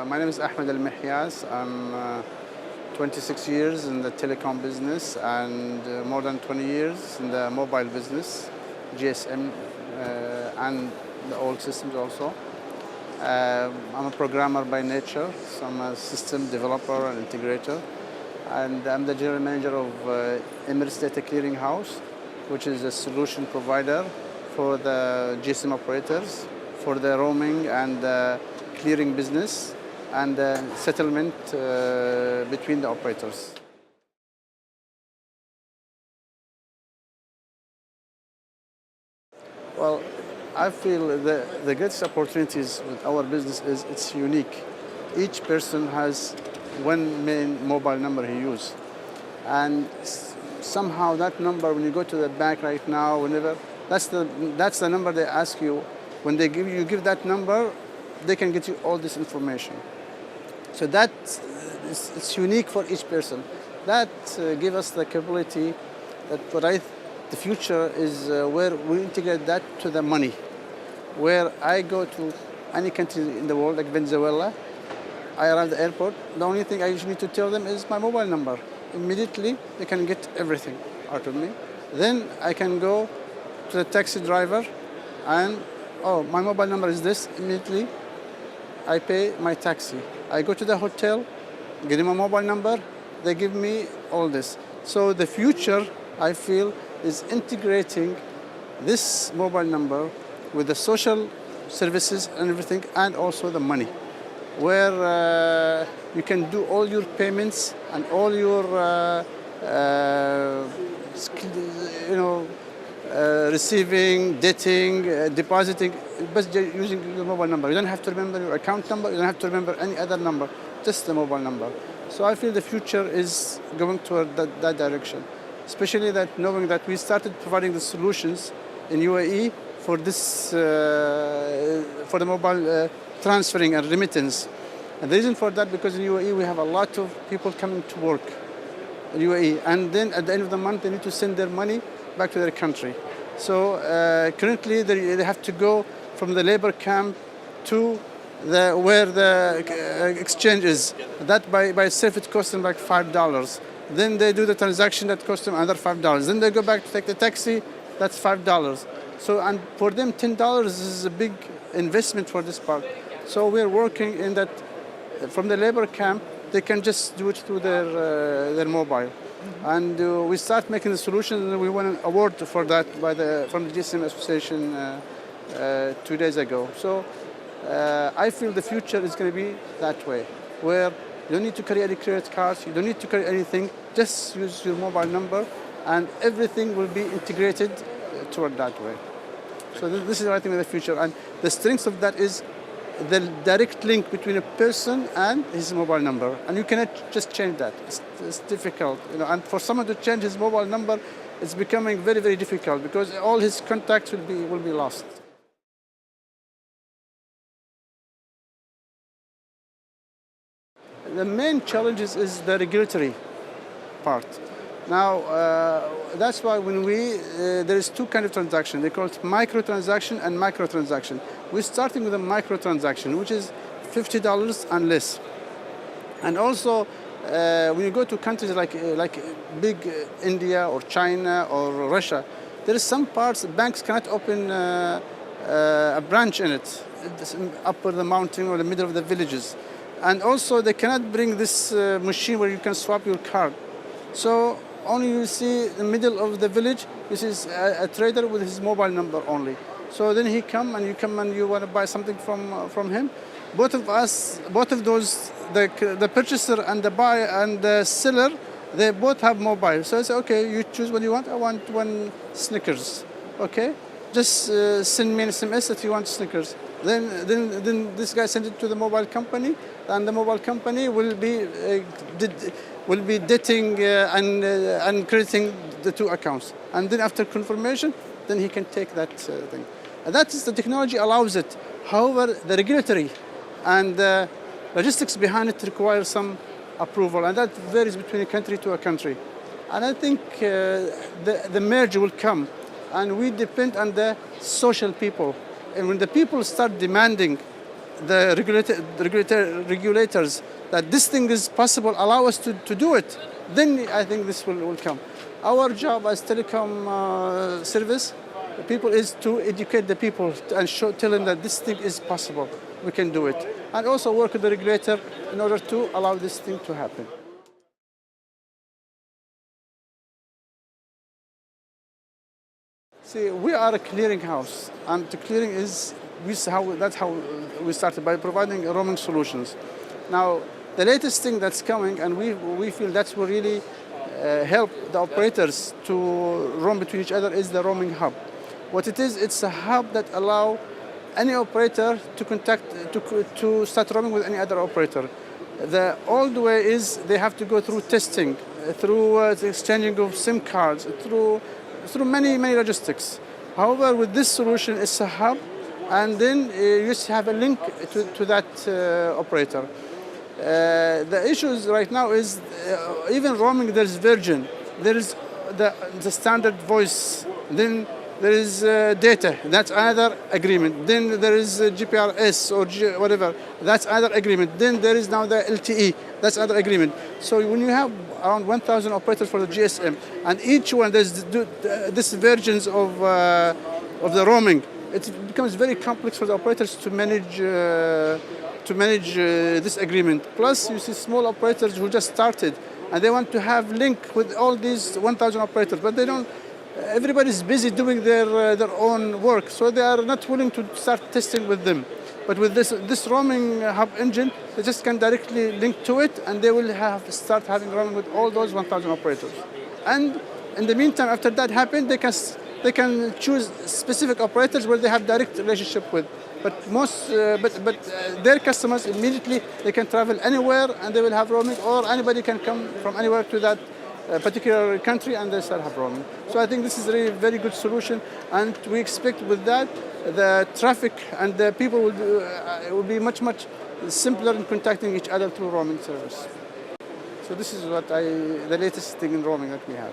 My name is Mehyas. I'm 26 years in the telecom business and more than 20 years in the mobile business, GSM and the old systems also. I'm a programmer by nature, so I'm a system developer and integrator. And I'm the general manager of Emirates Data Clearing House, which is a solution provider for the GSM operators, for the roaming and clearing business and settlement between the operators. Well, I feel the greatest opportunities with our business is it's unique. Each person has one main mobile number he uses. And somehow that number, when you go to the bank right now, whenever, that's the number they ask you. When they give that number, they can get you all this information. So it's unique for each person. That gives us the capability that the future is where we integrate that to the money. Where I go to any country in the world, like Venezuela, I arrive at the airport, the only thing I usually need to tell them is my mobile number. Immediately, they can get everything out of me. Then I can go to the taxi driver and, oh, my mobile number is this. Immediately, I pay my taxi. I go to the hotel, give them a mobile number, they give me all this. So the future, I feel, is integrating this mobile number with the social services and everything, and also the money, where you can do all your payments and all your receiving, dating, depositing, but using your mobile number. You don't have to remember your account number, you don't have to remember any other number, just the mobile number. So I feel the future is going toward that direction, especially that knowing that we started providing the solutions in UAE for this, for the mobile transferring and remittance. And the reason for that, because in UAE we have a lot of people coming to work in UAE, and then at the end of the month they need to send their money back to their country. So currently they have to go from the labor camp to where the exchange is. That by itself it costs them like $5. Then they do the transaction that costs them another $5. Then they go back to take the taxi, that's $5. So, and for them $10 is a big investment for this part. So we're working in that from the labor camp, they can just do it through their mobile. And we start making the solution, and we won an award for that from the GSM Association 2 days ago. So I feel the future is going to be that way, where you don't need to carry any credit cards, you don't need to carry anything, just use your mobile number, and everything will be integrated toward that way. So this is what I think of the future, and the strength of that is the direct link between a person and his mobile number, and you cannot just change that. It's difficult, and for someone to change his mobile number, it's becoming very, very difficult because all his contacts will be lost. The main challenge is the regulatory part. Now, that's why when there is two kinds of transactions. They call it micro-transaction and micro-transaction. We're starting with a micro-transaction, which is $50 and less. And also, when you go to countries like big India or China or Russia, there is some parts banks cannot open a branch in it, up the mountain or the middle of the villages. And also, they cannot bring this machine where you can swap your card. So only you see in the middle of the village, this is a trader with his mobile number only. So then you come and you want to buy something from him. Both of those, the purchaser and the buyer and the seller, they both have mobile. So I say, okay, you choose what you want. I want one Snickers. Okay, just send me an SMS that you want Snickers. Then this guy sends it to the mobile company, and the mobile company will be dating and crediting the two accounts. And then after confirmation, then he can take that thing. And that is the technology allows it. However, the regulatory and the logistics behind it require some approval, and that varies between a country to a country. And I think the merge will come, and we depend on the social people. And when the people start demanding the regulators that this thing is possible, allow us to do it, then I think this will come. Our job as telecom service people is to educate the people and tell them that this thing is possible. We can do it. And also work with the regulator in order to allow this thing to happen. See, we are a clearing house, and the clearing is that's how we started, by providing roaming solutions. Now, the latest thing that's coming, and we feel that will really help the operators to roam between each other, is the roaming hub. What it is, it's a hub that allow any operator to start roaming with any other operator. The old way is they have to go through testing, through the exchanging of SIM cards, through many logistics. However, with this solution, it's a hub, and then you just have a link to that operator. The issues right now is even roaming. There's Virgin, there is the standard voice, then there is data. That's another agreement. Then there is GPRS or whatever. That's another agreement. Then there is now the LTE. That's another agreement. So when you have around 1,000 operators for the GSM, and each one there's this versions of the roaming, it becomes very complex for the operators to manage this agreement. Plus, you see small operators who just started, and they want to have link with all these 1,000 operators, but they don't. Everybody's busy doing their own work, so they are not willing to start testing with them. But with this roaming hub engine, they just can directly link to it, and they will start having roaming with all those 1,000 operators. And in the meantime, after that happens, they can choose specific operators where they have direct relationship with. But their customers immediately they can travel anywhere, and they will have roaming, or anybody can come from anywhere to that particular country, and they start have roaming. So I think this is a really very good solution, and we expect with that the traffic and the people will be much simpler in contacting each other through roaming service. So this is the latest thing in roaming that we have.